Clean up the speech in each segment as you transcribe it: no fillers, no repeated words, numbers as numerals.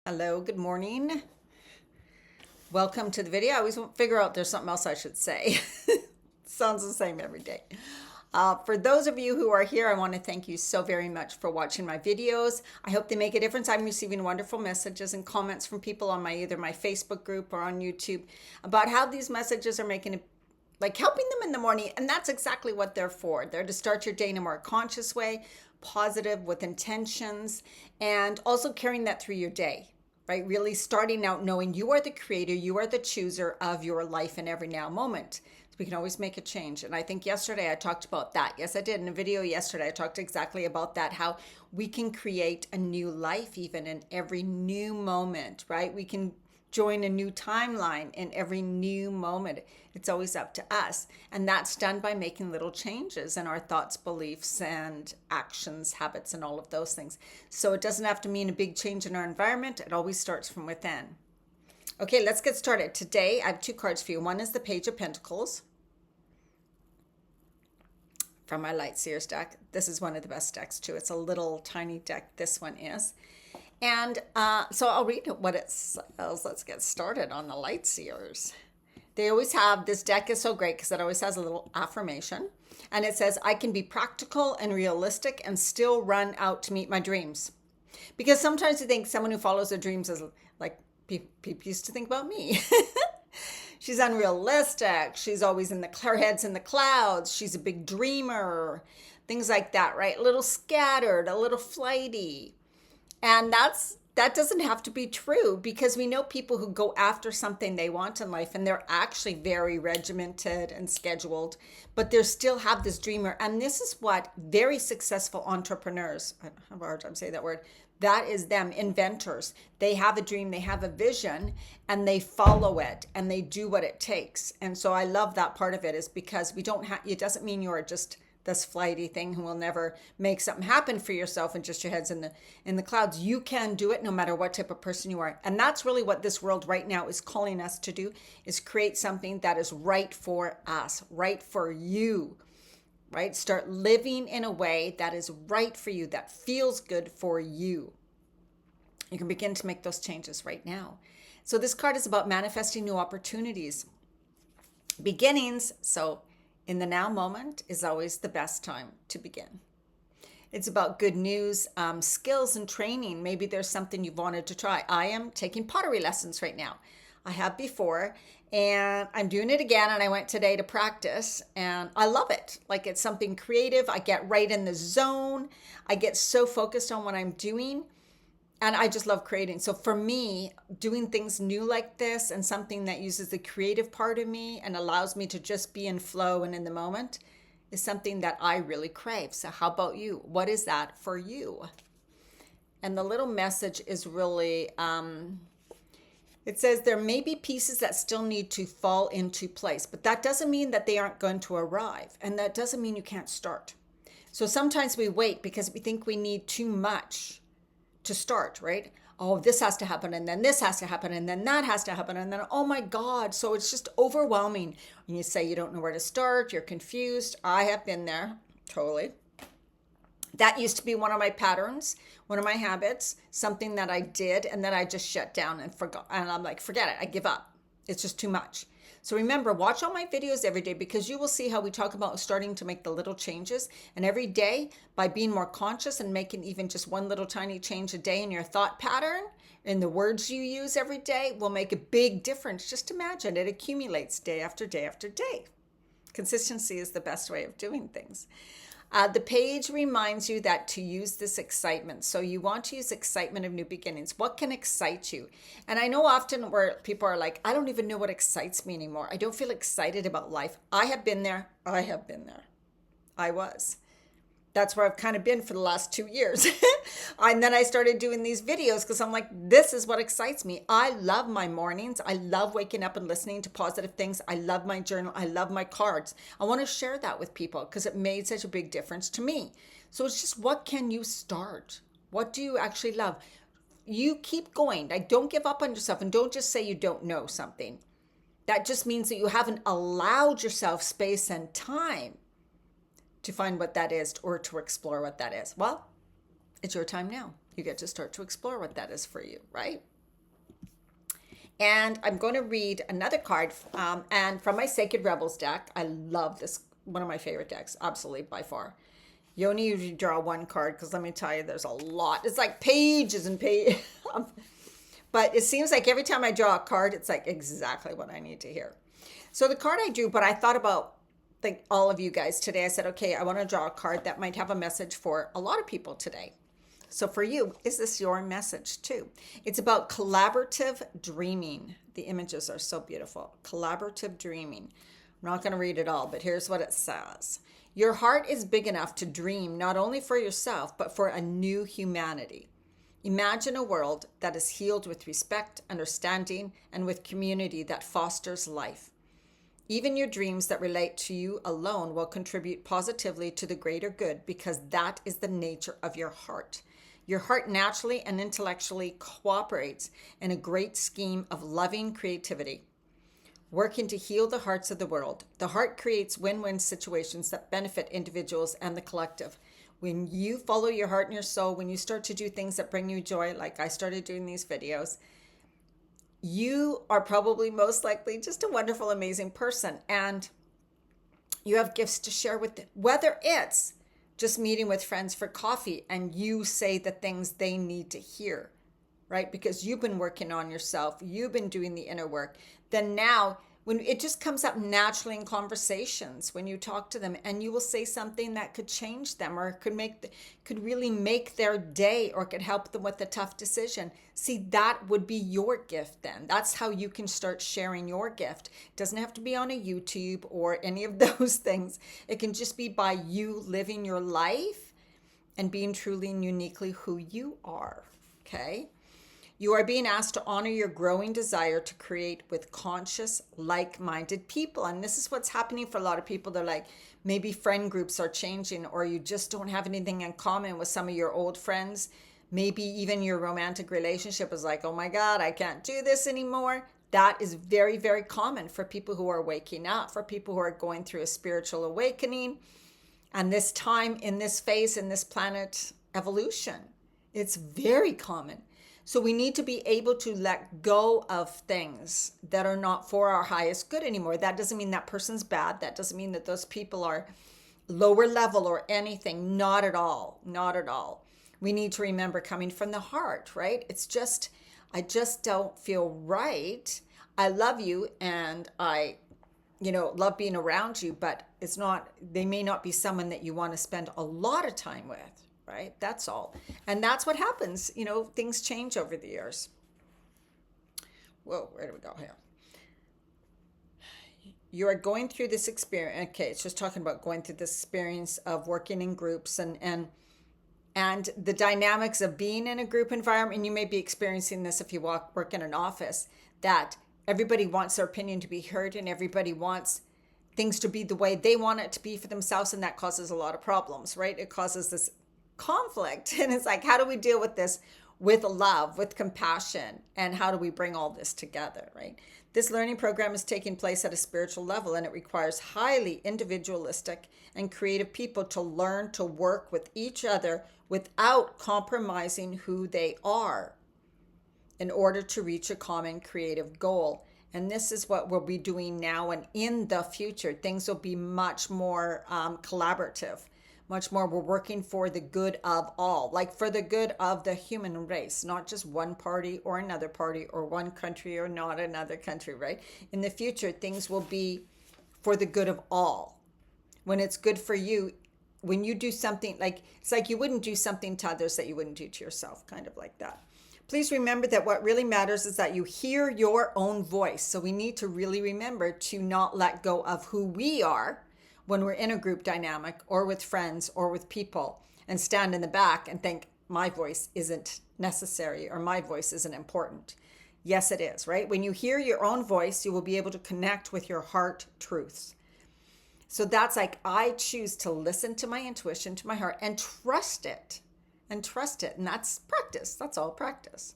Hello, good morning. Welcome to the video. I always figure out there's something else I should say. Sounds the same every day. For those of you who are here, I want to thank you so very much for watching my videos. I hope they make a difference. I'm receiving wonderful messages and comments from people on either my Facebook group or on YouTube about how these messages are making it, like helping them in the morning. And that's exactly what they're for. They're to start your day in a more conscious way, positive with intentions, and also carrying that through your day. Right? Really starting out knowing you are the creator, you are the chooser of your life in every now moment. So we can always make a change. And I think yesterday I talked about that. Yes, I did. In a video yesterday, I talked exactly about that, how we can create a new life even in every new moment, right? We can join a new timeline in every new moment. It's always up to us. And that's done by making little changes in our thoughts, beliefs, and actions, habits, and all of those things. So it doesn't have to mean a big change in our environment. It always starts from within. Okay, let's get started. Today, I have two cards for you. One is the Page of Pentacles from my Light Seers deck. This is one of the best decks too. It's a little tiny deck. This one is. And so I'll read what it says. Let's get started on the Light Seers. They always have, this deck is so great because it always has a little affirmation. And it says, I can be practical and realistic and still run out to meet my dreams. Because sometimes you think someone who follows their dreams is like, people used to think about me. She's unrealistic. She's always her head's in the clouds. She's a big dreamer. Things like that, right? A little scattered, a little flighty. And that doesn't have to be true, because we know people who go after something they want in life and they're actually very regimented and scheduled, but they still have this dreamer. And this is what very successful entrepreneurs, I have a hard time saying that word, that is them, inventors. They have a dream, they have a vision, and they follow it and they do what it takes. And so I love that part of it, is because it doesn't mean you're just this flighty thing who will never make something happen for yourself and just your head's in the clouds. You can do it no matter what type of person you are. And that's really what this world right now is calling us to do, is create something that is right for us, right for you, right? Start living in a way that is right for you, that feels good for you. You can begin to make those changes right now. So this card is about manifesting new opportunities, beginnings. So in the now moment is always the best time to begin. It's about good news, skills and training. Maybe there's something you've wanted to try. I am taking pottery lessons right now. I have before, and I'm doing it again. And I went today to practice, and I love it. Like, it's something creative. I get right in the zone. I get so focused on what I'm doing. And I just love creating. So for me, doing things new like this and something that uses the creative part of me and allows me to just be in flow and in the moment is something that I really crave. So how about you? What is that for you? And the little message is really, it says there may be pieces that still need to fall into place, but that doesn't mean that they aren't going to arrive. And that doesn't mean you can't start. So sometimes we wait because we think we need too much to start, right? Oh, this has to happen, and then this has to happen, and then that has to happen, and then, oh my God. So it's just overwhelming. And you say you don't know where to start, you're confused. I have been there, totally. That used to be one of my patterns, one of my habits, something that I did, and then I just shut down and forgot. And I'm like, forget it, I give up. It's just too much. So remember, watch all my videos every day, because you will see how we talk about starting to make the little changes. And every day, by being more conscious and making even just one little tiny change a day in your thought pattern, in the words you use every day, will make a big difference. Just imagine it accumulates day after day after day. Consistency is the best way of doing things. The page reminds you that to use this excitement. So you want to use excitement of new beginnings. What can excite you? And I know often where people are like, I don't even know what excites me anymore. I don't feel excited about life. I have been there. I was. That's where I've kind of been for the last 2 years. And then I started doing these videos because I'm like, this is what excites me. I love my mornings. I love waking up and listening to positive things. I love my journal. I love my cards. I want to share that with people because it made such a big difference to me. So it's just, what can you start? What do you actually love? You keep going. Like, don't give up on yourself, and don't just say you don't know something. That just means that you haven't allowed yourself space and time to find what that is, or to explore what that is. Well, it's your time now. You get to start to explore what that is for you, right? And I'm going to read another card, and from my Sacred Rebels deck. I love this, one of my favorite decks, absolutely by far. You only usually draw one card because let me tell you, there's a lot. It's like pages and pages. But it seems like every time I draw a card, it's like exactly what I need to hear. So the card I drew, but I thought about like all of you guys today. I said, okay, I want to draw a card that might have a message for a lot of people today. So for you, is this your message too? It's about collaborative dreaming. The images are so beautiful. Collaborative dreaming. I'm not going to read it all, but here's what it says. Your heart is big enough to dream not only for yourself, but for a new humanity. Imagine a world that is healed with respect, understanding, and with community that fosters life. Even your dreams that relate to you alone will contribute positively to the greater good because that is the nature of your heart. Your heart naturally and intellectually cooperates in a great scheme of loving creativity, working to heal the hearts of the world. The heart creates win-win situations that benefit individuals and the collective. When you follow your heart and your soul, when you start to do things that bring you joy, like I started doing these videos, you are probably most likely just a wonderful, amazing person. And you have gifts to share with them, whether it's just meeting with friends for coffee and you say the things they need to hear, right? Because you've been working on yourself, you've been doing the inner work. Then now, when it just comes up naturally in conversations, when you talk to them, and you will say something that could change them or could really make their day, or could help them with a tough decision. See, that would be your gift then. That's how you can start sharing your gift. It doesn't have to be on a YouTube or any of those things. It can just be by you living your life and being truly and uniquely who you are, okay? You are being asked to honor your growing desire to create with conscious, like-minded people. And this is what's happening for a lot of people. They're like, maybe friend groups are changing, or you just don't have anything in common with some of your old friends. Maybe even your romantic relationship is like, oh my God, I can't do this anymore. That is very, very common for people who are waking up, for people who are going through a spiritual awakening. And this time in this phase, in this planet evolution, it's very common. So we need to be able to let go of things that are not for our highest good anymore. That doesn't mean that person's bad. That doesn't mean that those people are lower level or anything. Not at all. Not at all. We need to remember, coming from the heart, right? It's just, I just don't feel right. I love you and I love being around you, but it's not, they may not be someone that you want to spend a lot of time with. Right? That's all. And that's what happens. Things change over the years. Whoa, where do we go here? You are going through this experience. Okay, it's just talking about going through this experience of working in groups and the dynamics of being in a group environment. And you may be experiencing this if you work in an office, that everybody wants their opinion to be heard and everybody wants things to be the way they want it to be for themselves. And that causes a lot of problems, right? It causes this conflict. And it's like, how do we deal with this with love, with compassion, and how do we bring all this together, right? This learning program is taking place at a spiritual level, and it requires highly individualistic and creative people to learn to work with each other without compromising who they are in order to reach a common creative goal. And this is what we'll be doing now and in the future. Things will be much more collaborative. Much more, we're working for the good of all, like for the good of the human race, not just one party or another party or one country or not another country, right? In the future, things will be for the good of all. When it's good for you, when you do something, like it's like you wouldn't do something to others that you wouldn't do to yourself, kind of like that. Please remember that what really matters is that you hear your own voice. So we need to really remember to not let go of who we are when we're in a group dynamic or with friends or with people, and stand in the back and think my voice isn't necessary or my voice isn't important. Yes, it is, right? When you hear your own voice, you will be able to connect with your heart truths. So that's like, I choose to listen to my intuition, to my heart, and trust it. And trust it. And that's practice. That's all practice.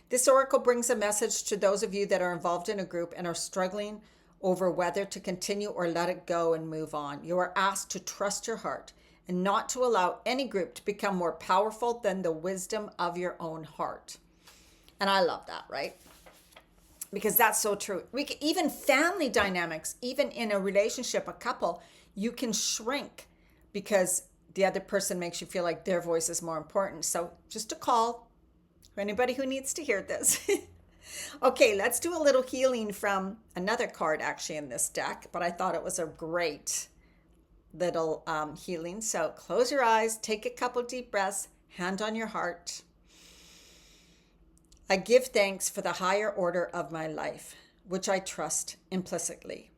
This oracle brings a message to those of you that are involved in a group and are struggling over whether to continue or let it go and move on. You are asked to trust your heart and not to allow any group to become more powerful than the wisdom of your own heart. And I love that, right? because that's so true. Even family dynamics, even in a relationship, a couple, you can shrink because the other person makes you feel like their voice is more important. So just a call for anybody who needs to hear this. Okay, let's do a little healing from another card actually in this deck, but I thought it was a great little healing. So close your eyes, take a couple deep breaths, hand on your heart. I give thanks for the higher order of my life, which I trust implicitly,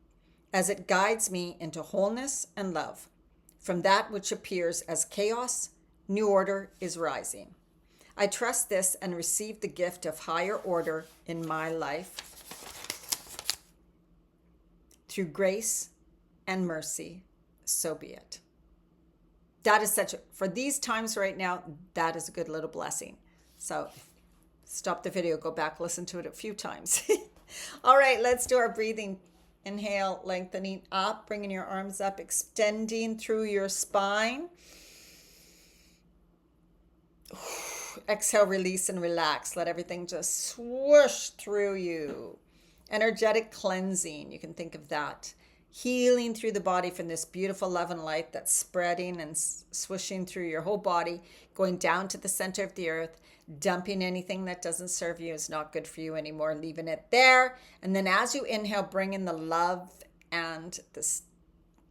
as it guides me into wholeness and love. From that which appears as chaos, new order is rising. I trust this and receive the gift of higher order in my life. Through grace and mercy, so be it. That is for these times right now, that is a good little blessing. So stop the video, go back, listen to it a few times. All right, let's do our breathing. Inhale, lengthening up, bringing your arms up, extending through your spine. Exhale, release and relax. Let everything just swoosh through you. Energetic cleansing, you can think of that. Healing through the body from this beautiful love and light that's spreading and swooshing through your whole body, going down to the center of the earth, dumping anything that doesn't serve you, is not good for you anymore, leaving it there. And then as you inhale, bring in the love and the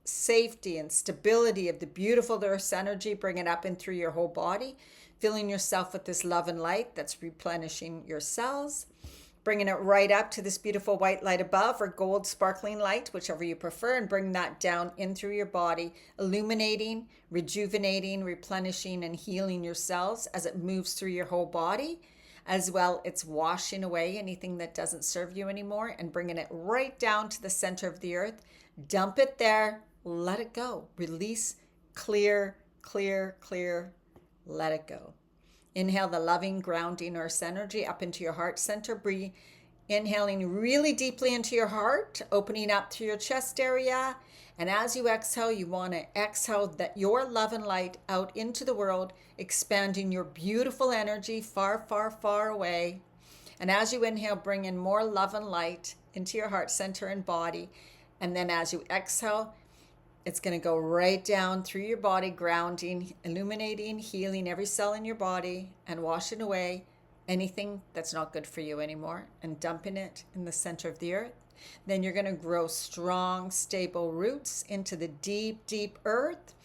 safety and stability of the beautiful earth's energy, bring it up and through your whole body, filling yourself with this love and light that's replenishing your cells, bringing it right up to this beautiful white light above, or gold sparkling light, whichever you prefer, and bring that down in through your body, illuminating, rejuvenating, replenishing, and healing your cells as it moves through your whole body. As well, it's washing away anything that doesn't serve you anymore and bringing it right down to the center of the earth. Dump it there, let it go, release, clear, clear, clear, let it go. Inhale the loving, grounding earth energy up into your heart center. Breathe, inhaling really deeply into your heart, opening up through your chest area. And as you exhale, you want to exhale that your love and light out into the world, expanding your beautiful energy far, far, far away. And as you inhale, bring in more love and light into your heart center and body. And then as you exhale, it's going to go right down through your body, grounding, illuminating, healing every cell in your body, and washing away anything that's not good for you anymore and dumping it in the center of the earth. Then you're going to grow strong, stable roots into the deep, deep earth,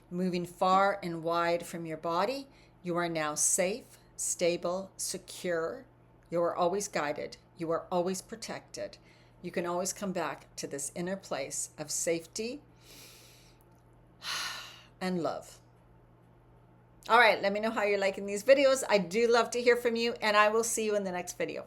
moving far and wide from your body. You are now safe, stable, secure. You are always guided. You are always protected. You can always come back to this inner place of safety and love. All right, let me know how you're liking these videos. I do love to hear from you, and I will see you in the next video.